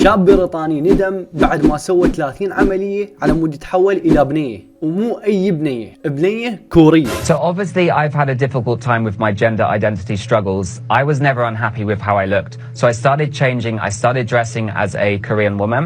شاب بريطاني ندم بعد ما سوى 30 عملية على مود يتحول إلى بنية، ومو أي بنية كورية. So obviously I've had a difficult time with my gender identity struggles. I was never unhappy with how I looked. So I started changing, I started dressing as a Korean woman,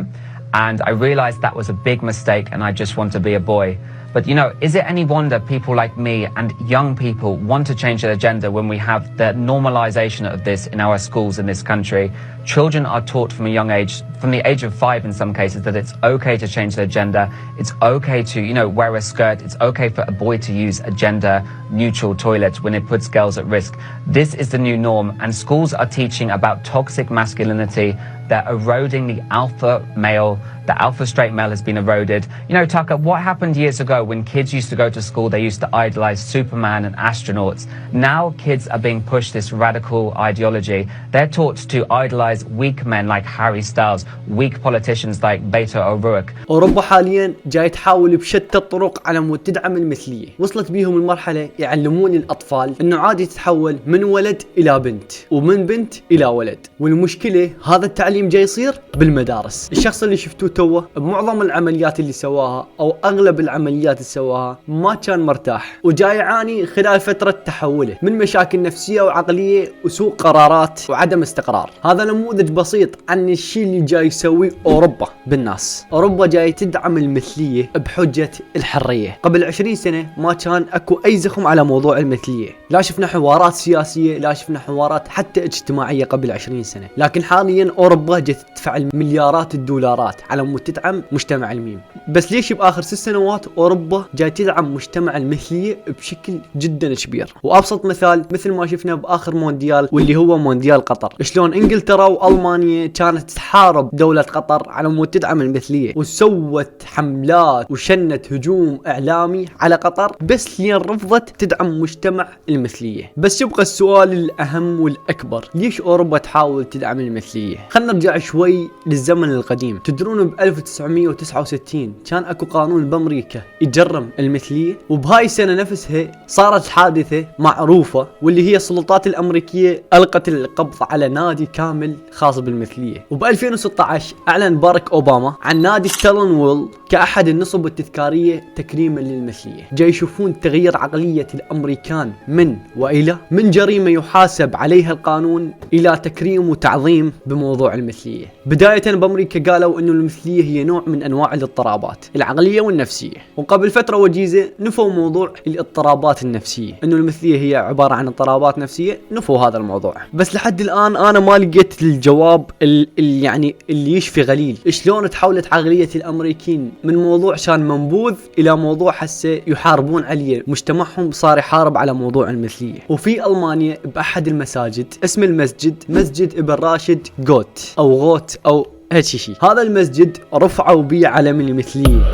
and I realized that was a big mistake and I just want to be a boy. But you know, is it any wonder people like me and young people want to change their gender when we have the normalization of this in our schools in this country? Children are taught from a young age, from the age of 5 in some cases, that it's okay to change their gender. It's okay to, you know, wear a skirt. It's okay for a boy to use a gender neutral toilet when it puts girls at risk. This is the new norm, and schools are teaching about toxic masculinity. They're eroding the alpha male. The alpha straight male has been eroded. You know, Tucker, what happened years ago when kids used to go to school, they used to idolize Superman and astronauts. Now kids are being pushed this radical ideology. They're taught to idolize weak men like Harry Styles, weak politicians like Beto O'Rourke. أوروبا حاليا جاي تحاول بشتى الطرق على مود تدعم المثلية. وصلت بيهم المرحلة يعلمون الأطفال إنه عادي تتحول من ولد إلى بنت، ومن بنت إلى ولد. والمشكلة هذا التعليم جاي يصير بالمدارس. الشخص اللي شفتوه توه بمعظم العمليات اللي سواها أو أغلب العمليات اللي سواها ما كان مرتاح، وجاي يعاني خلال فترة تحوله من مشاكل نفسية وعقلية وسوء قرارات وعدم استقرار. هذا نموذج بسيط عن الشيء اللي جاي يسويه أوروبا بالناس. أوروبا جاي تدعم المثلية بحجة الحرية. قبل 20 سنة ما كان أكو أي زخم على موضوع المثلية، لا شفنا حوارات سياسية، لا شفنا حوارات حتى اجتماعية قبل 20 سنة. لكن حاليا أوروبا جاي تدفع مليارات الدولارات على مود تدعم مجتمع الميم. بس ليش بآخر 6 سنوات أوروبا جاي تدعم مجتمع المثلية بشكل جدا كبير؟ وأبسط مثال مثل ما شفنا بآخر مونديال، واللي هو مونديال قطر، شلون إنجلترا وألمانيا كانت تحارب دولة قطر على مود تدعم المثلية، وسوت حملات وشنت هجوم إعلامي على قطر بس لين رفضت تدعم مجتمع المثلية. بس يبقى السؤال الأهم والأكبر، ليش أوروبا تحاول تدعم المثلية؟ خلنا نرجع شوي للزمن القديم. تدرون ب 1969 كان اكو قانون بامريكا يجرم المثلية، وبهاي السنة نفسها صارت حادثة معروفة، واللي هي السلطات الامريكية القت القبض على نادي كامل خاص بالمثلية. وب 2016 اعلن باراك اوباما عن نادي ستالون وول كأحد النصب التذكارية تكريما للمثلية. جاي يشوفون تغيير عقلية الامريكان من والى، من جريمة يحاسب عليها القانون الى تكريم وتعظيم بموضوع المثلية. بداية بامريكا قالوا انه المثلية هي نوع من انواع الاضطرابات العقلية والنفسية، وقبل فترة وجيزة نفوا موضوع الاضطرابات النفسية، انه المثلية هي عبارة عن اضطرابات نفسية، نفوا هذا الموضوع. بس لحد الان انا ما لقيت الجواب يعني اللي يشفي غليل. شلون تحولت عقلية الامريكيين من موضوع كان منبوذ الى موضوع حسه يحاربون عليه، مجتمعهم صار يحارب على موضوع المثلية. وفي المانيا باحد المساجد، اسم المسجد مسجد ابن راشد غوت او غوت او هيك شيء، هذا المسجد رفعوا بيه علم المثلية.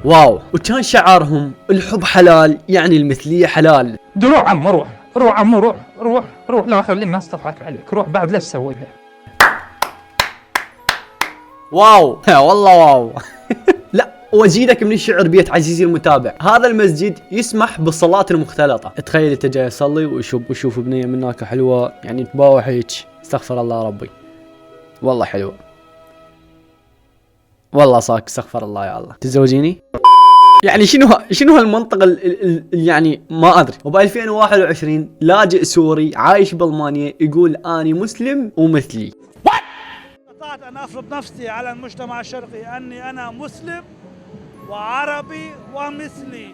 واو. وكان شعارهم الحب حلال، يعني المثلية حلال. روح عم روح عم روح لا خلي الناس تضحك عليك، روح بعد لا تسويها. واو والله واو. لا وازيدك من الشعر بيت عزيزي المتابع، هذا المسجد يسمح بالصلاة المختلطة. تخيل انت جاي تصلي وشوف بنية من هناك حلوة، يعني تباوح هيك، استغفر الله ربي، والله حلوة، والله صاك استغفر الله يا الله. تتزوجيني؟ يعني شنو هالمنطقة يعني ما ادري. وب 2021 لاجئ سوري عايش بالمانيا يقول اني مسلم ومثلي. استطعت ان افرض نفسي على المجتمع الشرقي اني انا مسلم وعربي ومثلي.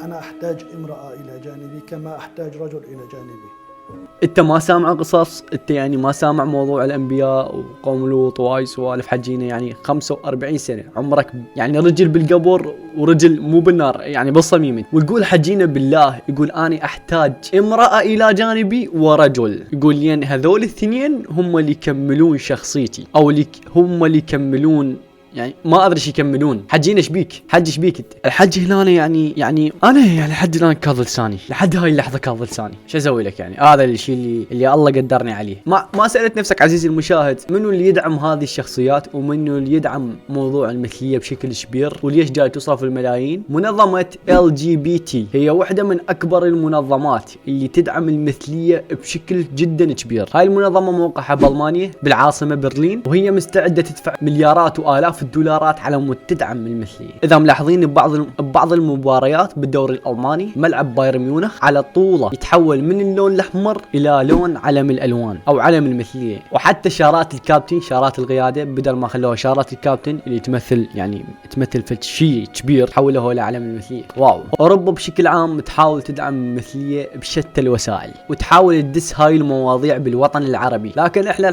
أنا أحتاج امرأة إلى جانبي كما أحتاج رجل إلى جانبي. انت ما سامع قصص، انت يعني ما سامع موضوع الانبياء وقوم لوط وهاي سوالف حجينا، يعني 45 سنة عمرك، يعني رجل بالقبر ورجل مو بالنار، يعني بالصميم، ويقول حجينا بالله، يقول اني احتاج امرأة الى جانبي ورجل، يقول لي هذول الاثنين هم اللي يكملون شخصيتي، او هم اللي يكملون يعني ما ادري ايش يكملون. حجين ايش بيك؟ حج ايش بيك انت؟ الحج هنا يعني انا يعني لحد الان كاظ لساني، لحد هاي اللحظه كاظ لساني. شو اسوي لك يعني؟ هذا الشيء اللي الله قدرني عليه. ما سالت نفسك عزيزي المشاهد منو اللي يدعم هذه الشخصيات ومنو اللي يدعم موضوع المثليه بشكل كبير وليش جاي تصرف الملايين؟ منظمه LGBT هي واحده من اكبر المنظمات اللي تدعم المثليه بشكل جدا كبير. هاي المنظمه موقعها بالمانيا بالعاصمه برلين، وهي مستعده تدفع مليارات والاف الدولارات على مود تدعم المثليه. اذا ملاحظين ببعض المباريات بالدوري الالماني ملعب بايرن ميونخ على طوله يتحول من اللون الاحمر الى لون علم الالوان او علم المثليه، وحتى شارات الكابتن شارات القياده بدل ما خلوها شارات الكابتن اللي تمثل في شيء كبير حولوها الى علم المثليه. واو. اوروبا بشكل عام تحاول تدعم المثليه بشتى الوسائل وتحاول تدس هاي المواضيع بالوطن العربي، لكن احنا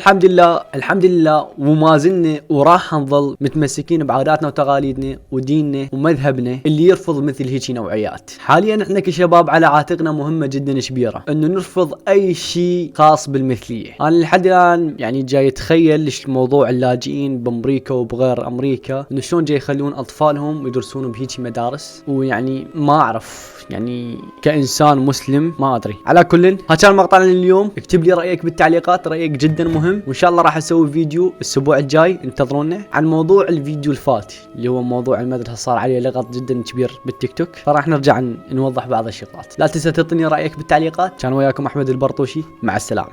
الحمد لله وما زلنا وراح نظل متمسكين بعاداتنا وتقاليدنا وديننا ومذهبنا اللي يرفض مثل هيك نوعيات. حاليا احنا كشباب على عاتقنا مهمه جدا كبيره انه نرفض اي شيء خاص بالمثليه. انا لحد الان يعني جاي اتخيل ليش موضوع اللاجئين بامريكا وبغير امريكا انه شلون جاي يخلون اطفالهم يدرسون بهيك مدارس، ويعني ما اعرف يعني كإنسان مسلم ما أدري. على كل ها كان مقطعنا اليوم، اكتب لي رأيك بالتعليقات، رأيك جدا مهم، وإن شاء الله راح أسوي فيديو الأسبوع الجاي انتظرونا عن موضوع الفيديو الفات اللي هو موضوع المدرسة صار عليه لغط جدا كبير بالتيك توك، فراح نرجع نوضح بعض الشغلات. لا تنسى تعطيني رأيك بالتعليقات. كان وياكم أحمد البرطوشي، مع السلامة.